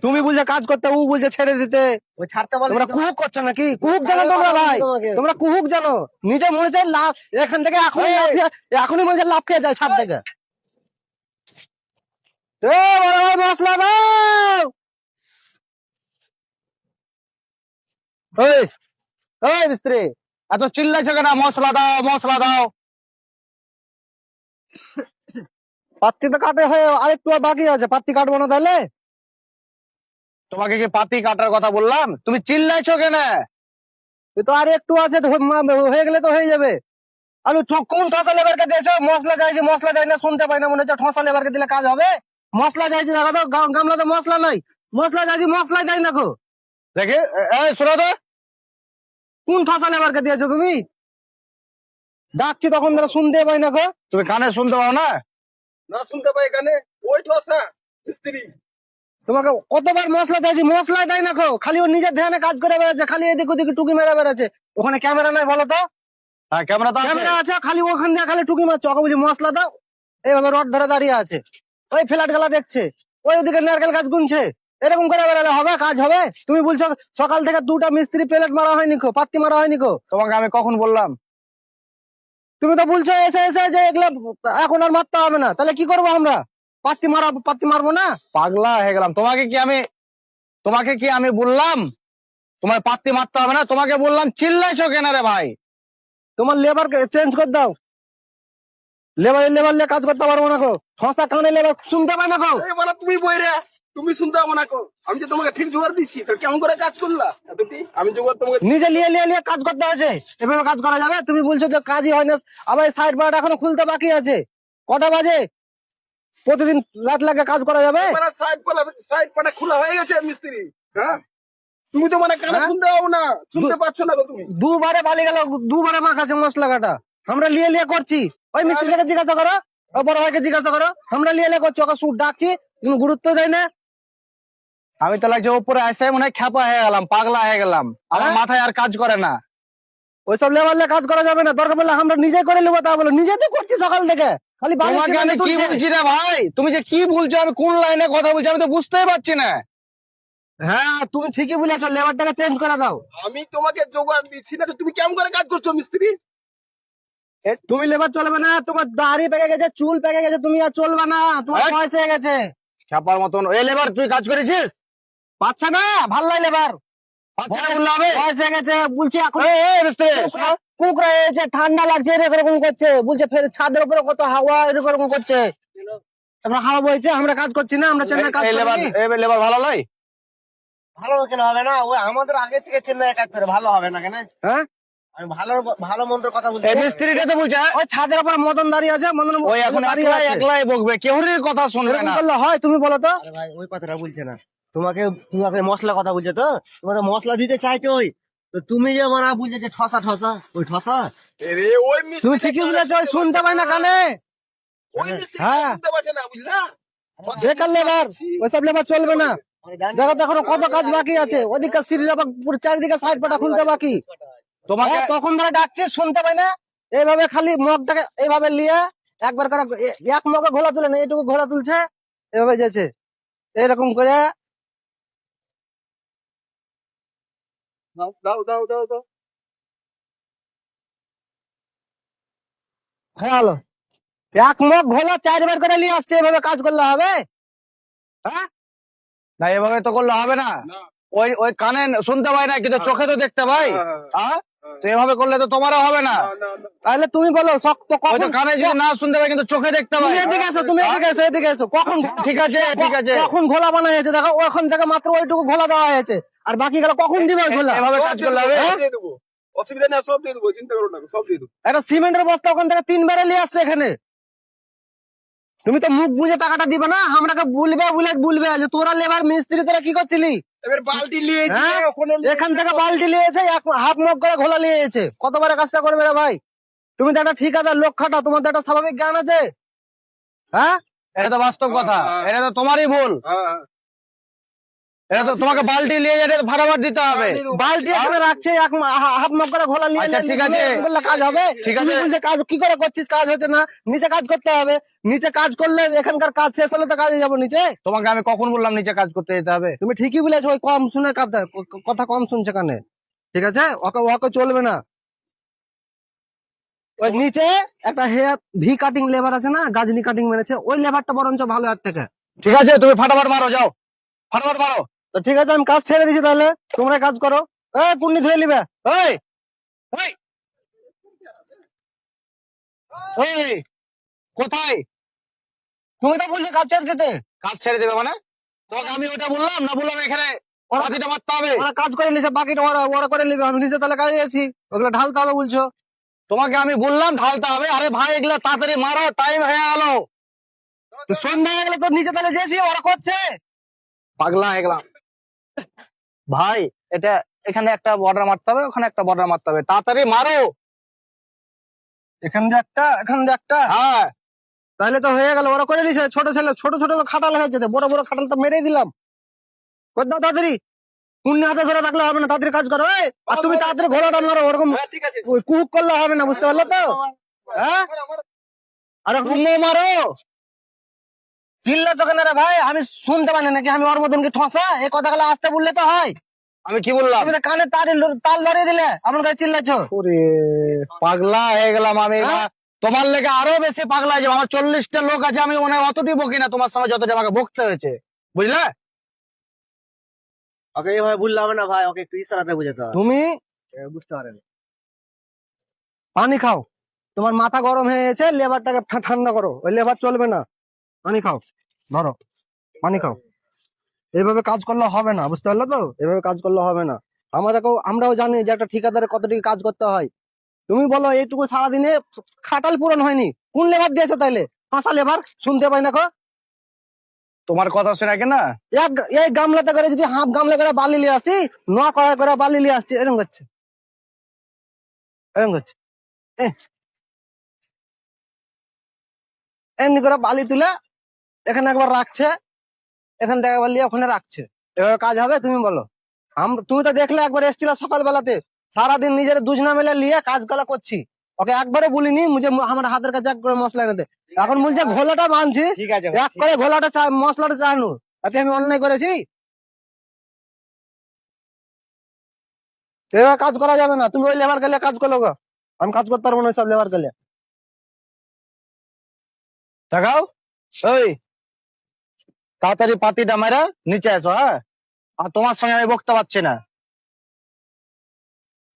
তুমি বুঝে কাজ করতে, ও বুঝে ছেড়ে দিতে। ওই ছাড়তে বল। তোমরা কুহুক করছো নাকি? কুহুক জানো তোমরা ভাই? তোমরা কুহুক জানো? নিজে মনে চাই লাভ এখান থেকে এখনই মনে চাই লাভ খেয়ে যায় ছাদ থেকে। এ বড় ভাই মশলা দাও। ওই ওই মিস্ত্রি, এত চিল্লাইছো কেন? মশলা দাও, মশলা দাও। পাত্তি তো কাটে হয়ে আরেকটু বাকি আছে, পাত্তি কাটবো না তাহলে? তোমাকে কি পাতি কাটার কথা বললাম? তুমি চিল্লাইছো কেন? তো আর একটু আছে, হয়ে গেলে তো হয়ে যাবে। আমি কোন ঠসা লেবারকে দিয়েছো? মশলা চাইছি, মশলা চাই না, শুনতে পাই না মনে হচ্ছে ঠসা লেবারকে দিলে কাজ হবে। মশলা চাইছি, দেখো তো গামলাতে মশলা নাই। মশলা চাইছি, মশলাই দেয় না গো। দেখে এই শোনো তো, কোন ঠসা লেবারকে দিয়েছো তুমি? ডাকছি তখন ধরে শুনতে পাই না গো। তুমি কানে শুনতে পাও না? না শুনতে পাই এখানে ওই ঠসা মিস্ত্রি। তোমাকে কতবার মশলা চাইছি, মশলাই দেয় না গো। খালি ও নিজের ধ্যানে কাজ করে বেড়াচ্ছে, খালি এদিক ওদিক টুকি মেরে বেড়াচ্ছে। ওখানে ক্যামেরা নাই বলো তো? হ্যাঁ ক্যামেরা তো ক্যামেরা আছে, খালি ওখান দিয়ে খালি টুকি মারছে। ওকে বুঝি মশলা দাও, এইভাবে রড ধরে দাঁড়িয়ে আছে। ওই ফ্ল্যাট গেলা দেখছে, ওই ওদিকে নারকেল গাছ গুনছে। এরকম করে বেড়ালে হবে? কাজ হবে? তুমি বলছো সকাল থেকে 2টা মিস্ত্রি প্লেট মারা হয়নি কো, পাত্তি মারা হয়নি কো? তোমাকে আমি কখন বললাম? তুমি তো বলছো এসে এসে যে এগুলা এখন আর মারতে হবে না। তাহলে কি করবো আমরা? পাত্তি মারবো না? পাগলা হয়ে গেলাম। তোমাকে কি আমি বললাম তোমার পাত্তি মারতে হবে না? তোমাকে বললাম, চিল্লাইছো কেন রে ভাই? তোমার লেবার চেঞ্জ করে দাও। লেবার নিয়ে কাজ করতে পারবো না গো। ঠসা কানে লেবার শুনতে পায় না গো। এই মানে তুমি বইরে তুমি শুনতে পাবো না কো। আমি যে তোমাকে ঠিক জোগাড় দিচ্ছি, তো কেমন করে কাজ করলা এতটি? আমি জোগাড় তোমাকে নিজে লিয়ে কাজ করতে হয়েছে। এভাবে কাজ করা যাবে? তুমি বলছো যে কাজই হয় না, আবার সাইড বাড়াটা এখনো খুলতে বাকি আছে। কটা বাজে? প্রতিদিন রাত লাগে কাজ করা যাবে? মানে সাইড পাটা খোলা হয়ে গেছে মিস্ত্রি। হ্যাঁ তুমি তো মানে কানে হ্যাঁ? শুনতে পাবো না, শুনতে পাচ্ছ না গো তুমি। দুবারে বালি গেল, দুবারে মাখাছে মশলা কাটা। আমরা লিয়ে করছি। ওই মিস্ত্রিকে জিজ্ঞাসা করো, ওই বড় ভাইকে জিজ্ঞাসা করো। আমরা লিয়ে করছি, ওকে সুট ডাকছি, তুমি গুরুত্ব দেয় না। আমি তো লাগছে উপরে আসে মনে হয় খ্যাপা হয়ে গেলাম, পাগলা হয়ে গেলাম। আমার মাথায় আর কাজ করে না। ওইসব লেবারলে কাজ করা যাবে না। দরকার পড়লে আমরা নিজে করে নেবো। তা বলো, নিজে তো করছি সকাল থেকে। খালি তোমাকে আমি কি বলছি না ভাই? তুমি যে কি বলছো, আমি কোন লাইনে কথা বলছি আমি তো বুঝতেই পারছি না। হ্যাঁ তুমি ঠিকই বলেছো, লেবারটাকে চেঞ্জ করে দাও। আমি তোমাকে জোগাড় দিচ্ছি না, তো তুমি কেমন করে কাজ করছো মিস্ত্রি? তুমি লেবার চলবে না, তোমার দাড়ি পেকে গেছে, চুল পেকে গেছে, তুমি আর চলবে না, তোমার বয়স হয়ে গেছে। ছাপার মতন এই লেবার তুই কাজ করেছিস? পাচ্ছা না, ভাল লাগে লেবার। বয়স হয়ে গেছে বলছি এখন। কুকরা এসে ঠান্ডা লাগছে এরকম করছে, বলছে ফের ছাদের উপরে কত হাওয়া এরকম করছে। এখন হাওয়া বইছে, আমরা কাজ করছি না, আমরা চেন্নাই কাজ করি। লেবার ভালো নয়? ভালো কেন হবে না? ওই আমাদের আগে থেকে চেন্নাই কাজ করে, ভালো হবে না কেন? হ্যাঁ আমি ভালো ভালো মন্দ কথা বলছি। এই মিস্ত্রিটা তো বলছে ওই ছাদের উপরে মদন দাঁড়িয়ে আছে, মদন ওই এখন একলাই বকবে, কেউরির কথা শুনবে না। বললে হয়? তুমি বলো তো। আরে ভাই ওই কথাটা বলছে না, তোমাকে মশলা কথা বলছে তো, তোমাকে মশলা দিতে চাইছো। ওই তো তুমি যে মানা বলছে যে ঠসা ঠসা, ওই ঠসা ওই তুমি ঠিকই বলেছো, ওই শুনতে পাই না কানে। ওই মিস্ত্রি হ্যাঁ শুনতে পাচ্ছে না, বুঝলা? বেকার লেবার, ওইসব লেবার চলবে না। দেখো দেখো কত কাজ বাকি আছে। ওদিকে সিঁড়ি পুরো চারিদিকে সাইড পাটা খুলতে বাকি। তোমাকে তখন ধরে ডাকছে, শুনতে পাই না। এইভাবে খালি মগটাকে এইভাবে নিয়ে একবার করে এক মগে ঘোলা তুলে না, এইটুকু ঘোলা তুলছে, এভাবে যেছে এরকম করে। দাও দাও দাও দাও দাও। হ্যালো, এক মগ ঘোলা 4বার করে নিয়ে আসছে, এভাবে কাজ করলে হবে? হ্যাঁ না, এভাবে তো করলে হবে না। ওই ওই কানে শুনতে পাই না, কিন্তু চোখে তো দেখতে পাই। হ্যাঁ তো এভাবে করলে তো তোমারও হবে না। তাহলে তুমি বলো শক্ত কখন? কানে যদি না শুনতে পাই কিন্তু চোখে দেখতে পাই। এদিকে এসো, তুমি এদিকে এসো, এদিকে এসো। কখন? ঠিক আছে ঠিক আছে, কখন ঘোলা বানা হয়েছে দেখো, ওখান থেকে মাত্র ওইটুকু ঘোলা দেওয়া হয়েছে, আর বাকি গেল কখন দিবে ঘোলা? এভাবে কাজ করলে হবে? দিয়ে দেবো, অসুবিধা নেই, সব দিয়ে দেবো, চিন্তা করো না, সব দিয়ে দেবো। একটা সিমেন্টের বস্তা ওখান থেকে 3বারে নিয়ে আসছে এখানে। তুমি তো মুখ বুঝে টাকাটা দিবে না, আমরাকে বলবে যে তোরা লেবার মিস্ত্রি তোরা কি করছিলি। এবার বালতি নিয়েছি এখান থেকে বালতি নিয়েছে, হাফ মগ করে ঘোলা নিয়েছে। কতবারে কাজটা করবে রে ভাই? তুমি তো একটা ঠিকাদার, লোক খাটা, তোমার তো একটা স্বাভাবিক জ্ঞান আছে। হ্যাঁ এটা তো বাস্তব কথা, এটা তো তোমারই ভুল। এটা তো তোমাকে বালতি নিয়ে যেতে ভাড়াবার দিতে হবে। বালতি এখানে রাখছে, হাফ মাপ করে ঘোলা নিয়ে আচ্ছা, ঠিক আছে। বললে কাজ হবে? ঠিক তুই আছে। বলছে কাজ কি করে করছিস, কাজ হচ্ছে না, নিচে কাজ করতে হবে। নিচে কাজ করলে এখানকার কাজ শেষ হলে তো কাজে যাবো নিচে। তোমাকে আমি কখন বললাম নিচে কাজ করতে যেতে হবে? তুমি ঠিকই বলেছো, ওই কম শুনে কথা কম শুনছে কানে। ঠিক আছে, ওকে ওকে চলবে না। ওই নিচে একটা হেয়ার ভি কাটিং লেবার আছে না, গাজনি কাটিং মেরেছে, ওই লেবারটা বরঞ্চ ভালো এর থেকে। ঠিক আছে, তুমি ফাটাফাট মারো, যাও ফাটাফাট মারো। তো ঠিক আছে, আমি কাজ ছেড়ে দিচ্ছি, তাহলে তোমরা কাজ করো। কুন্নি ধুয়ে নিবে। এই এই এই, কোথায়? তুমি তো বলছো কাজ ছেড়ে দিতে। কাজ ছেড়ে দেবে মানে? তোমাকে আমি ওটা বললাম না, বললাম এখানে পাতিটা মারতে হবে। ওরা কাজ করে নিছে, বাকিটা ওরা ওরা করে নিবে, আমি নিচে তাহলে কাজে আছি, ওগুলো ঢালতে হবে বলছো। তোমাকে আমি বললাম ঢালতে হবে। আরে ভাই, এগুলা তাড়াতাড়ি মারো, টাইম হয়ে গেল। তো সন্ধ্যা হয়ে গেলে তো নিচে তাহলে যেছি, ওরা করছে। পাগলা হয়ে গেলাম ভাই। এটা এখানে একটা বর্ডার মারতে হবে, ওখানে একটা বর্ডার মারতে হবে, তাড়াতাড়ি মারো। এখান দিয়ে একটা, এখান দিয়ে একটা, হ্যাঁ, তাহলে তো হয়ে গেল, ওরা করে নিছে। ছোট ছেলে, ছোট ছোট তো খাটাল হয়ে যেতে, বড় বড় খাটাল তো মেরেই দিলাম। কর দাও তাড়াতাড়ি, পুণ্য হাতে ধরে থাকলে হবে না, তাড়াতাড়ি কাজ করো। আর তুমি তাড়াতাড়ি ঘোড়াটা মারো, ওরকম ঠিক আছে। কুক করলে হবে না, বুঝতে পারলো তো? হ্যাঁ, আরে তুমি মারো। চিল্লাচ্ছ কেন রে ভাই? আমি শুনতে পারি নাকি আমি ওর মতন কি ঠসা? এই কথাগুলো আসতে বললে তো হয়। আমি কি বললাম? তুমি তো কানে তাল লড়িয়ে দিলে, আমার কাছে চিল্লাচ্ছ। ওরে পাগলা হয়ে গেলাম আমি। হ্যাঁ? তোমার লেগে আরো বেশি পাগলা হয়ে যাবো। আমার 40টা লোক আছে, আমি মনে হয় অতটি বকি না তোমার সঙ্গে যতটা আমাকে বকতে হয়েছে, বুঝলে? ওকে এভাবে বললে হবে না ভাই, ওকে একটু ইশারাতে বুঝাতে হবে। তুমি বুঝতে পারেন। পানি খাও, তোমার মাথা গরম হয়ে গেছে, লেবারটাকে ঠান্ডা করো। ওই লেবার চলবে না, পানি খাও, ধরো পানি খাও। এইভাবে কাজ করলে হবে না, বুঝতে পারলে তো? এভাবে কাজ করলে হবে না। আমরাও জানি যে একটা ঠিকাদারে কতটুকু কাজ করতে হয়। তুমি বলো এইটুকু সারাদিনে খাটাল পূরণ হয়নি, কোন লেবার দিয়েছো তাইলে? ফাঁসা লেবার শুনতে পাই না কো। তোমার কথা শুনে কি না, এই গামলাতে করে যদি হাফ গামলা করে বালি নিয়ে আসি, করে বালি নিয়ে আসছি, এরকম করছে, এরকম করছে। এ, এমনি করে বালি তুলে এখানে একবার রাখছে, এখান থেকে একবার নিয়ে ওখানে রাখছে। এভাবে কাজ হবে? তুমি বলো। তুমি তো দেখলে একবার এসেছিল সকালবেলাতে, সারাদিন নিজের দুজনা মেলে নিয়ে কাজ কলা করছি। ওকে একবারে বলিনি মুঝে আমার হাতের কাছে এক করে মশলা এনে দে। এখন বলছে ঘোলাটা মানছি, ঠিক আছে এক করে ঘোলাটা মশলাটা চানু, তাতে আমি অন্যায় করেছি? এভাবে কাজ করা যাবে না। তুমি ওই লেবার গেলে কাজ করলো গো, আমি কাজ করতে পারবো না সব লেবার গেলে। দেখাও। ওই তাড়াতাড়ি পাতিটা মারা নিচে আসো। হ্যাঁ, আর তোমার সঙ্গে আমি বকতে পারছি না,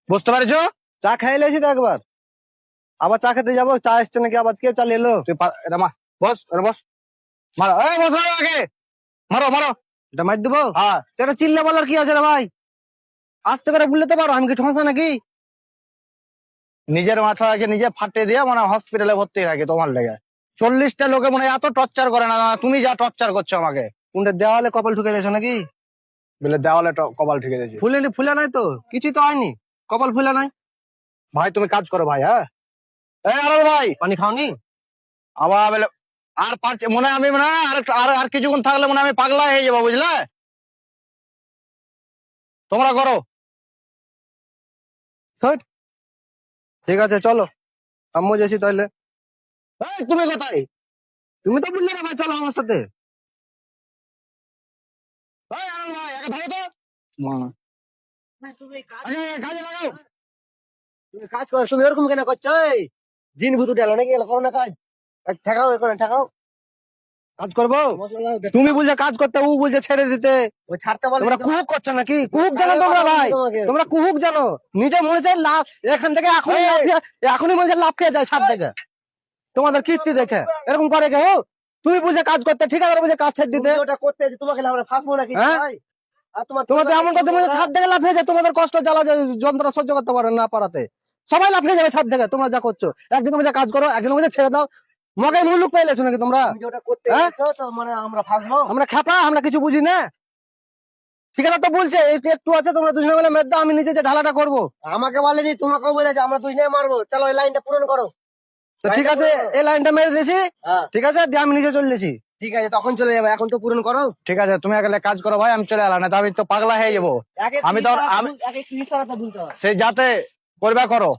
বুঝতে পারছো? চা খাই লেছি তো একবার, আবার চা খেতে যাবো। চা এসছে নাকি আবার? কে চা এলো? তুই এটা মা, বস, এটা বস, মারো, এই বস, মারো আগে, মারো মারো। এটা মার দেবো? হ্যাঁ, এটা চিল্লা বলার কি আছে রে ভাই? আস্তে করে বলতে পারো, আমি কি ঠসা নাকি? নিজের মাথা আছে নিজে ফাটে দিয়ে মানে হসপিটালে ভর্তি থাকে তোমার লেগে। 40টা লোকে মনে হয় এত টর্চার করে না, তুমি যা টর্চার করছো আমাকে। কোনটা দেওয়ালে কপাল ঠুকে দিয়েছো নাকি? বলে দেওয়ালে কপাল ঠিক আছে। ফুলে নাই তো, কিছুই তো হয়নি, কপাল ফুলে নাই। ভাই তুমি কাজ করো ভাই। হ্যাঁ, এই আরো ভাই, পানি খাওনি? আবার বলে আর পারছে মনে হয় আমি মনে হয় আর কিছুক্ষণ থাকলে মনে হয় আমি পাগলা হয়ে যাবো, বুঝলে? তোমরা করো। ধ্যাৎ। ঠিক আছে চলো, আম্মু যাচ্ছি তাহলে। এই তুমি কোথায়? তুমি তো বললে না ভাই চলো আমার সাথে। এই আনন্দ ভাই, আগে ধরো তো। আগে কাজে লাগাও। তুমি কাজ করো, তুমি এরকম কেন করছো? এই দিন ভূত উঠে এলো নাকি? এলো করো না কাজ, ঠেকাও এখানে ঠেকাও, কাজ করবো। তুমি বলছে কাজ করতে, ও বলছে ছেড়ে দিতে। ওই ছাড়তে বলে তোমরা কুহুক করছো নাকি? কুহুক জানো তোমরা ভাই, তোমরা কুহুক জানো। নিজে মনে চাই লাভ এখান থেকে এখনই মনে চাই লাভ খেয়ে যায় ছাদ থেকে, তোমাদের কীর্তি দেখে এরকম করে কেউ? তুমি বুঝে কাজ করতে, ঠিক আছে বুঝে কাজ ছেড়ে দিতে। ওটা করতে যে তোমাকে আমরা ফাঁসবো নাকি হ্যাঁ? ভাই? আর তোমাদের এমন কথা মনে ছাদ থেকে লাভ হয়ে যায়, তোমাদের কষ্ট জ্বালা যন্ত্রণা সহ্য করতে পারে না পারাতে সবাই লাভ হয়ে যাবে ছাদ থেকে। তোমরা যা করছো, একজন বুঝে কাজ করো, একজন বুঝে ছেড়ে দাও। মগে মুলুক পেয়েছো নাকি তোমরা? তুমি যে ওটা করতে হ্যাঁ? গেছো তো মানে আমরা ফাঁসবো? আমরা খেপা, আমরা কিছু বুঝি না। ঠিক আছে তো বলছে একটু আছে, তোমরা দুজনে মিলে মেদ দাও, আমি নিজে যে ঢালাটা করবো। আমাকে বলেনি, তোমাকেও বলেছে, আমরা দুজনে মারবো। চলো ওই লাইনটা পূরণ করো। তো ঠিক আছে, এই লাইনটা মেরে দিয়েছি, হ্যাঁ। ঠিক আছে, দিয়ে আমি নিচে চলে গেছি। ঠিক আছে তখন চলে যাবে, এখন তো পূরণ করো। ঠিক আছে তুমি একটা কাজ করো ভাই, আমি চলে এলাম, না তো আমি তো পাগলা হয়ে যাবো। আমি তো একে 30 টাকা তো বলতে হবে। সেই যাতে করবে করো।